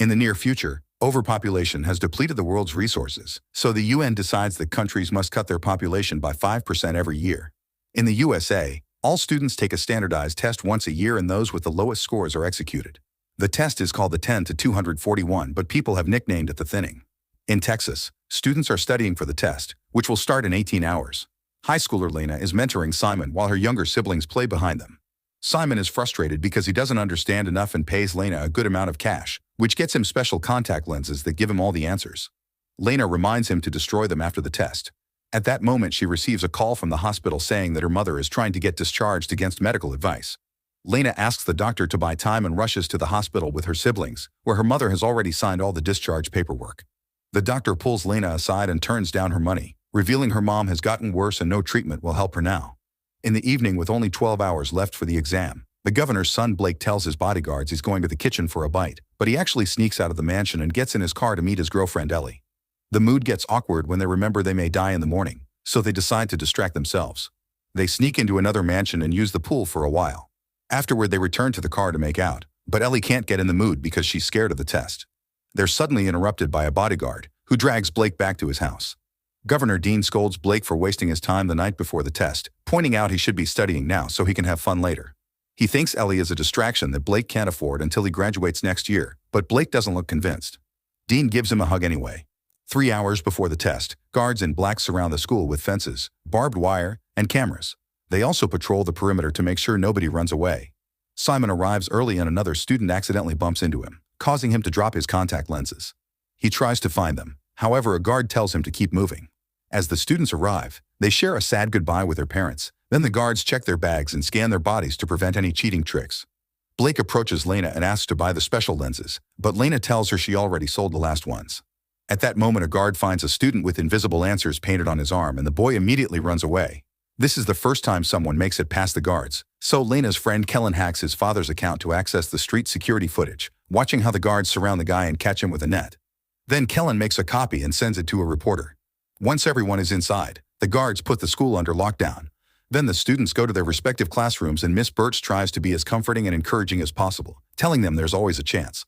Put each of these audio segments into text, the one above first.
In the near future, overpopulation has depleted the world's resources, so the UN decides that countries must cut their population by 5% every year. In the USA, all students take a standardized test once a year and those with the lowest scores are executed. The test is called the 10 to 241, but people have nicknamed it the thinning. In Texas, students are studying for the test, which will start in 18 hours. High schooler Lena is mentoring Simon while her younger siblings play behind them. Simon is frustrated because he doesn't understand enough and pays Lena a good amount of cash, which gets him special contact lenses that give him all the answers. Lena reminds him to destroy them after the test. At that moment, she receives a call from the hospital saying that her mother is trying to get discharged against medical advice. Lena asks the doctor to buy time and rushes to the hospital with her siblings, where her mother has already signed all the discharge paperwork. The doctor pulls Lena aside and turns down her money, revealing her mom has gotten worse and no treatment will help her now. In the evening, with only 12 hours left for the exam, the governor's son Blake tells his bodyguards he's going to the kitchen for a bite, but he actually sneaks out of the mansion and gets in his car to meet his girlfriend Ellie. The mood gets awkward when they remember they may die in the morning, so they decide to distract themselves. They sneak into another mansion and use the pool for a while. Afterward, they return to the car to make out, but Ellie can't get in the mood because she's scared of the test. They're suddenly interrupted by a bodyguard, who drags Blake back to his house. Governor Dean scolds Blake for wasting his time the night before the test, pointing out he should be studying now so he can have fun later. He thinks Ellie is a distraction that Blake can't afford until he graduates next year, but Blake doesn't look convinced. Dean gives him a hug anyway. 3 hours before the test, guards in black surround the school with fences, barbed wire, and cameras. They also patrol the perimeter to make sure nobody runs away. Simon arrives early and another student accidentally bumps into him, causing him to drop his contact lenses. He tries to find them. However, a guard tells him to keep moving. As the students arrive, they share a sad goodbye with their parents. Then the guards check their bags and scan their bodies to prevent any cheating tricks. Blake approaches Lena and asks to buy the special lenses, but Lena tells her she already sold the last ones. At that moment, a guard finds a student with invisible answers painted on his arm and the boy immediately runs away. This is the first time someone makes it past the guards, so Lena's friend Kellen hacks his father's account to access the street security footage, watching how the guards surround the guy and catch him with a net. Then Kellen makes a copy and sends it to a reporter. Once everyone is inside, the guards put the school under lockdown. Then the students go to their respective classrooms and Miss Birch tries to be as comforting and encouraging as possible, telling them there's always a chance.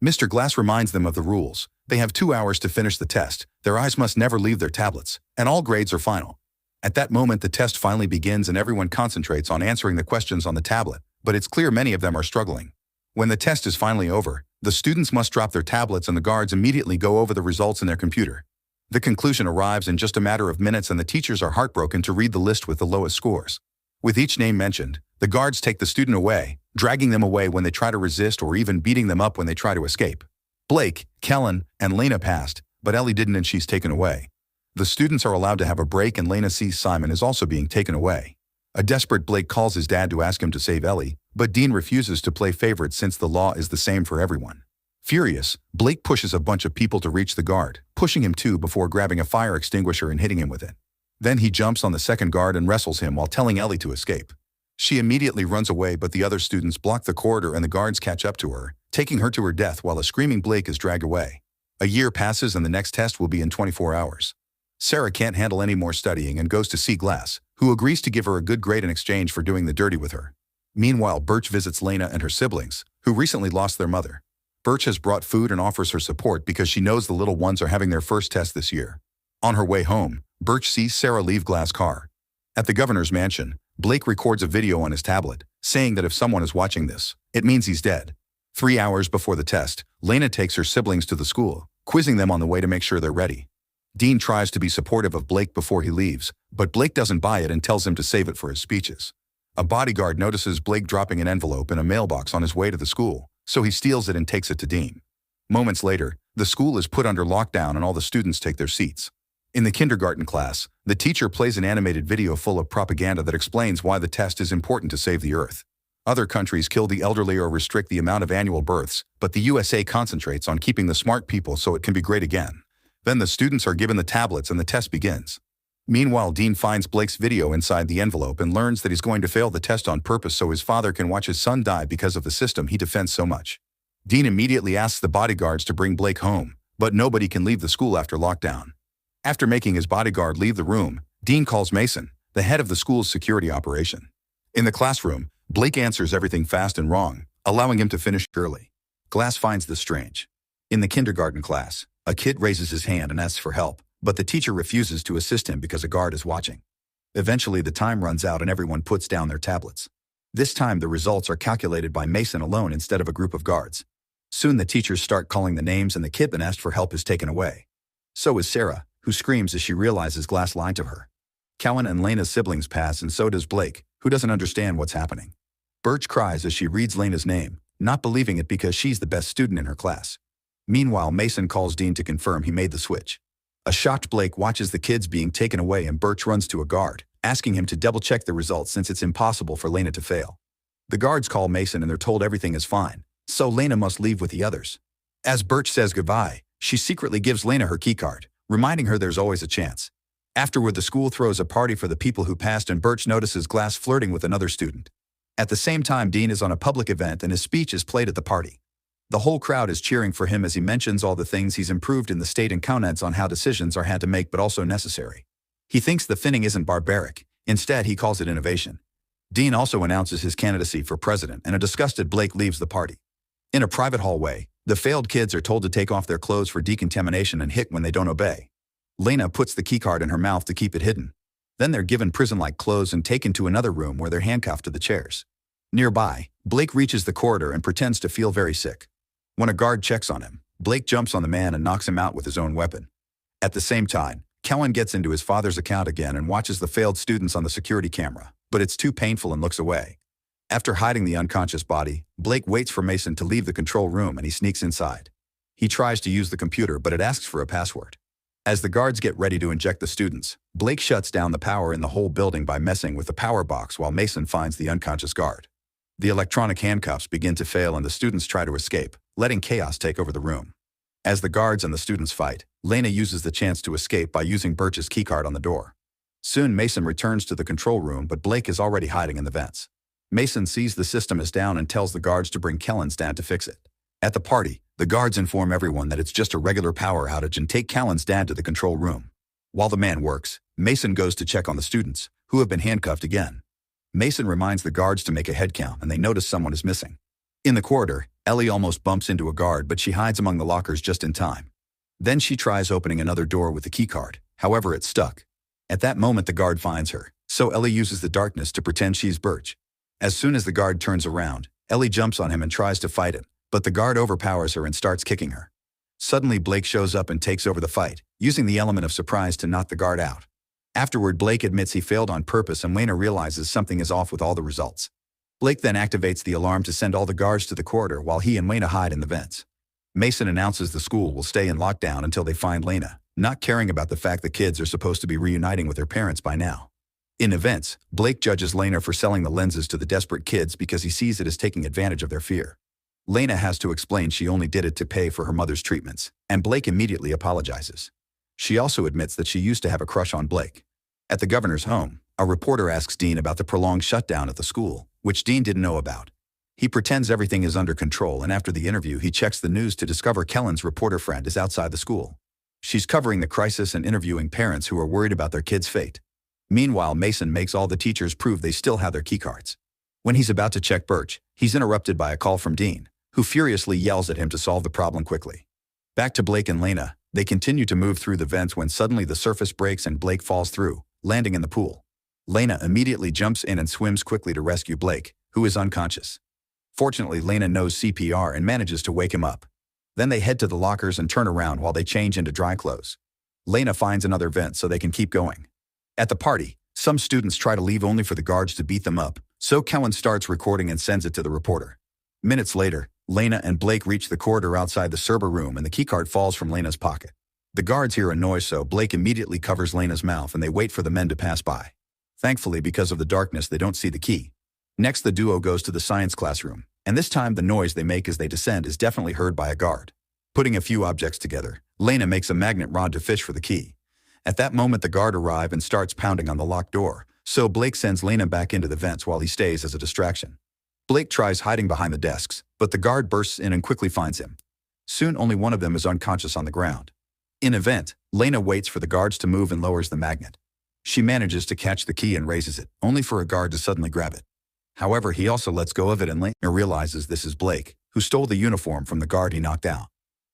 Mr. Glass reminds them of the rules. They have 2 hours to finish the test, their eyes must never leave their tablets, and all grades are final. At that moment, the test finally begins and everyone concentrates on answering the questions on the tablet, but it's clear many of them are struggling. When the test is finally over, the students must drop their tablets and the guards immediately go over the results in their computer. The conclusion arrives in just a matter of minutes and the teachers are heartbroken to read the list with the lowest scores. With each name mentioned, the guards take the student away, dragging them away when they try to resist or even beating them up when they try to escape. Blake, Kellen, and Lena passed, but Ellie didn't and she's taken away. The students are allowed to have a break and Lena sees Simon is also being taken away. A desperate Blake calls his dad to ask him to save Ellie, but Dean refuses to play favorite since the law is the same for everyone. Furious, Blake pushes a bunch of people to reach the guard, pushing him too before grabbing a fire extinguisher and hitting him with it. Then he jumps on the second guard and wrestles him while telling Ellie to escape. She immediately runs away, but the other students block the corridor and the guards catch up to her, taking her to her death while a screaming Blake is dragged away. A year passes and the next test will be in 24 hours. Sarah can't handle any more studying and goes to see Glass, who agrees to give her a good grade in exchange for doing the dirty with her. Meanwhile, Birch visits Lena and her siblings, who recently lost their mother. Birch has brought food and offers her support because she knows the little ones are having their first test this year. On her way home, Birch sees Sarah leave Glass' car. At the governor's mansion, Blake records a video on his tablet, saying that if someone is watching this, it means he's dead. 3 hours before the test, Lena takes her siblings to the school, quizzing them on the way to make sure they're ready. Dean tries to be supportive of Blake before he leaves, but Blake doesn't buy it and tells him to save it for his speeches. A bodyguard notices Blake dropping an envelope in a mailbox on his way to the school, so he steals it and takes it to Dean. Moments later, the school is put under lockdown and all the students take their seats. In the kindergarten class, the teacher plays an animated video full of propaganda that explains why the test is important to save the Earth. Other countries kill the elderly or restrict the amount of annual births, but the USA concentrates on keeping the smart people so it can be great again. Then the students are given the tablets and the test begins. Meanwhile, Dean finds Blake's video inside the envelope and learns that he's going to fail the test on purpose so his father can watch his son die because of the system he defends so much. Dean immediately asks the bodyguards to bring Blake home, but nobody can leave the school after lockdown. After making his bodyguard leave the room, Dean calls Mason, the head of the school's security operation. In the classroom, Blake answers everything fast and wrong, allowing him to finish early. Glass finds this strange. In the kindergarten class, a kid raises his hand and asks for help, but the teacher refuses to assist him because a guard is watching. Eventually, the time runs out and everyone puts down their tablets. This time, the results are calculated by Mason alone instead of a group of guards. Soon, the teachers start calling the names and the kid that asked for help is taken away. So is Sarah, who screams as she realizes Glass lied to her. Kellen and Lena's siblings pass, and so does Blake, who doesn't understand what's happening. Birch cries as she reads Lena's name, not believing it because she's the best student in her class. Meanwhile, Mason calls Dean to confirm he made the switch. A shocked Blake watches the kids being taken away, and Birch runs to a guard, asking him to double-check the results since it's impossible for Lena to fail. The guards call Mason and they're told everything is fine, so Lena must leave with the others. As Birch says goodbye, she secretly gives Lena her keycard, reminding her there's always a chance. Afterward, the school throws a party for the people who passed, and Birch notices Glass flirting with another student. At the same time, Dean is on a public event and his speech is played at the party. The whole crowd is cheering for him as he mentions all the things he's improved in the state and comments on how decisions are had to make but also necessary. He thinks the thinning isn't barbaric. Instead, he calls it innovation. Dean also announces his candidacy for president, and a disgusted Blake leaves the party. In a private hallway, the failed kids are told to take off their clothes for decontamination and hit when they don't obey. Lena puts the keycard in her mouth to keep it hidden. Then they're given prison-like clothes and taken to another room where they're handcuffed to the chairs. Nearby, Blake reaches the corridor and pretends to feel very sick. When a guard checks on him, Blake jumps on the man and knocks him out with his own weapon. At the same time, Kellen gets into his father's account again and watches the failed students on the security camera, but it's too painful and looks away. After hiding the unconscious body, Blake waits for Mason to leave the control room and he sneaks inside. He tries to use the computer, but it asks for a password. As the guards get ready to inject the students, Blake shuts down the power in the whole building by messing with the power box while Mason finds the unconscious guard. The electronic handcuffs begin to fail and the students try to escape, letting chaos take over the room. As the guards and the students fight, Lena uses the chance to escape by using Birch's keycard on the door. Soon Mason returns to the control room, but Blake is already hiding in the vents. Mason sees the system is down and tells the guards to bring Kellen's dad to fix it. At the party, the guards inform everyone that it's just a regular power outage and take Kellen's dad to the control room. While the man works, Mason goes to check on the students, who have been handcuffed again. Mason reminds the guards to make a head count and they notice someone is missing. In the corridor, Ellie almost bumps into a guard, but she hides among the lockers just in time. Then she tries opening another door with the keycard, however it's stuck. At that moment the guard finds her, so Ellie uses the darkness to pretend she's Birch. As soon as the guard turns around, Ellie jumps on him and tries to fight him, but the guard overpowers her and starts kicking her. Suddenly Blake shows up and takes over the fight, using the element of surprise to knock the guard out. Afterward, Blake admits he failed on purpose and Lena realizes something is off with all the results. Blake then activates the alarm to send all the guards to the corridor while he and Lena hide in the vents. Mason announces the school will stay in lockdown until they find Lena, not caring about the fact the kids are supposed to be reuniting with their parents by now. In events, Blake judges Lena for selling the lenses to the desperate kids because he sees it as taking advantage of their fear. Lena has to explain she only did it to pay for her mother's treatments, and Blake immediately apologizes. She also admits that she used to have a crush on Blake. At the governor's home, a reporter asks Dean about the prolonged shutdown at the school, which Dean didn't know about. He pretends everything is under control, and after the interview he checks the news to discover Kellen's reporter friend is outside the school. She's covering the crisis and interviewing parents who are worried about their kids' fate. Meanwhile, Mason makes all the teachers prove they still have their keycards. When he's about to check Birch, he's interrupted by a call from Dean, who furiously yells at him to solve the problem quickly. Back to Blake and Lena, they continue to move through the vents when suddenly the surface breaks and Blake falls through, landing in the pool. Lena immediately jumps in and swims quickly to rescue Blake, who is unconscious. Fortunately, Lena knows CPR and manages to wake him up. Then they head to the lockers and turn around while they change into dry clothes. Lena finds another vent so they can keep going. At the party, some students try to leave only for the guards to beat them up, so Kellen starts recording and sends it to the reporter. Minutes later, Lena and Blake reach the corridor outside the server room and the keycard falls from Lena's pocket. The guards hear a noise, so Blake immediately covers Lena's mouth and they wait for the men to pass by. Thankfully, because of the darkness, they don't see the key. Next, the duo goes to the science classroom, and this time the noise they make as they descend is definitely heard by a guard. Putting a few objects together, Lena makes a magnet rod to fish for the key. At that moment, the guard arrives and starts pounding on the locked door, so Blake sends Lena back into the vents while he stays as a distraction. Blake tries hiding behind the desks, but the guard bursts in and quickly finds him. Soon, only one of them is unconscious on the ground. In a vent, Lena waits for the guards to move and lowers the magnet. She manages to catch the key and raises it, only for a guard to suddenly grab it. However, he also lets go of it and Lena realizes this is Blake, who stole the uniform from the guard he knocked out.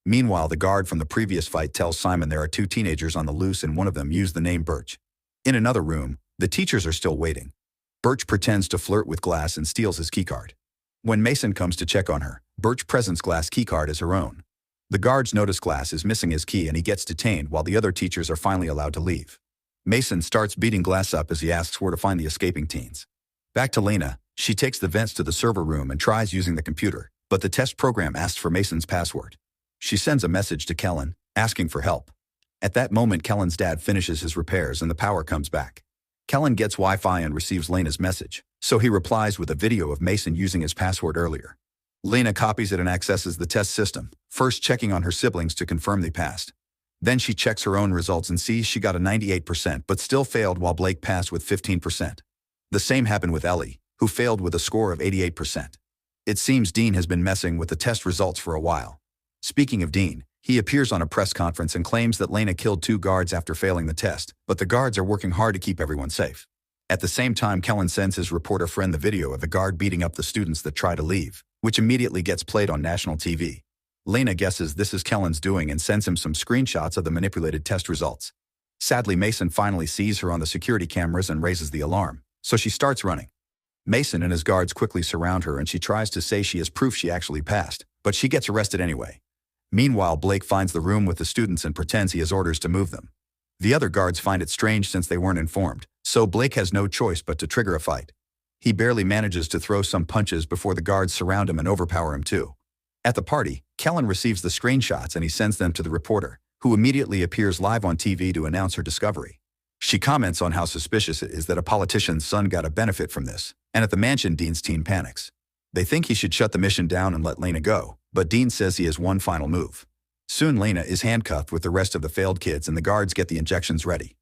Meanwhile, the guard from the previous fight tells Simon there are two teenagers on the loose and one of them used the name Birch. In another room, the teachers are still waiting. Birch pretends to flirt with Glass and steals his keycard. When Mason comes to check on her, Birch presents Glass' keycard as her own. The guards notice Glass is missing his key and he gets detained while the other teachers are finally allowed to leave. Mason starts beating Glass up as he asks where to find the escaping teens. Back to Lena, she takes the vents to the server room and tries using the computer, but the test program asks for Mason's password. She sends a message to Kellen, asking for help. At that moment, Kellen's dad finishes his repairs and the power comes back. Kellen gets Wi-Fi and receives Lena's message, so he replies with a video of Mason using his password earlier. Lena copies it and accesses the test system, first checking on her siblings to confirm they passed. Then she checks her own results and sees she got a 98% but still failed while Blake passed with 15%. The same happened with Ellie, who failed with a score of 88%. It seems Dean has been messing with the test results for a while. Speaking of Dean, he appears on a press conference and claims that Lena killed two guards after failing the test, but the guards are working hard to keep everyone safe. At the same time, Kellen sends his reporter friend the video of the guard beating up the students that try to leave, which immediately gets played on national TV. Lena guesses this is Kellen's doing and sends him some screenshots of the manipulated test results. Sadly, Mason finally sees her on the security cameras and raises the alarm, so she starts running. Mason and his guards quickly surround her and she tries to say she has proof she actually passed, but she gets arrested anyway. Meanwhile, Blake finds the room with the students and pretends he has orders to move them. The other guards find it strange since they weren't informed, so Blake has no choice but to trigger a fight. He barely manages to throw some punches before the guards surround him and overpower him too. At the party, Kellen receives the screenshots and he sends them to the reporter, who immediately appears live on TV to announce her discovery. She comments on how suspicious it is that a politician's son got a benefit from this, and at the mansion, Dean's team panics. They think he should shut the mission down and let Lena go, but Dean says he has one final move. Soon Lena is handcuffed with the rest of the failed kids and the guards get the injections ready.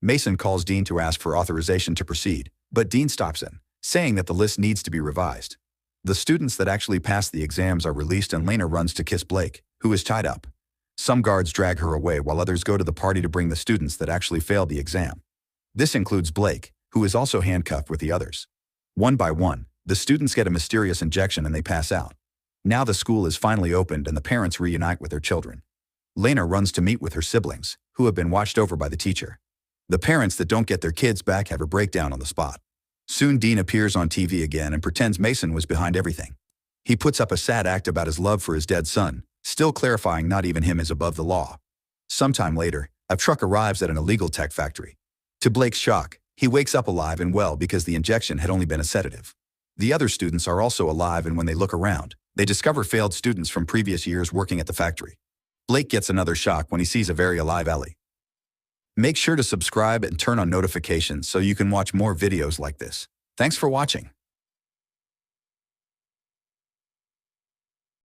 Mason calls Dean to ask for authorization to proceed, but Dean stops him, saying that the list needs to be revised. The students that actually passed the exams are released and Lena runs to kiss Blake, who is tied up. Some guards drag her away while others go to the party to bring the students that actually failed the exam. This includes Blake, who is also handcuffed with the others. One by one, the students get a mysterious injection and they pass out. Now the school is finally opened and the parents reunite with their children. Lena runs to meet with her siblings, who have been watched over by the teacher. The parents that don't get their kids back have a breakdown on the spot. Soon Dean appears on TV again and pretends Mason was behind everything. He puts up a sad act about his love for his dead son, still clarifying not even him is above the law. Sometime later, a truck arrives at an illegal tech factory. To Blake's shock, he wakes up alive and well because the injection had only been a sedative. The other students are also alive and when they look around, they discover failed students from previous years working at the factory. Blake gets another shock when he sees a very alive Ellie. Make sure to subscribe and turn on notifications so you can watch more videos like this. Thanks for watching.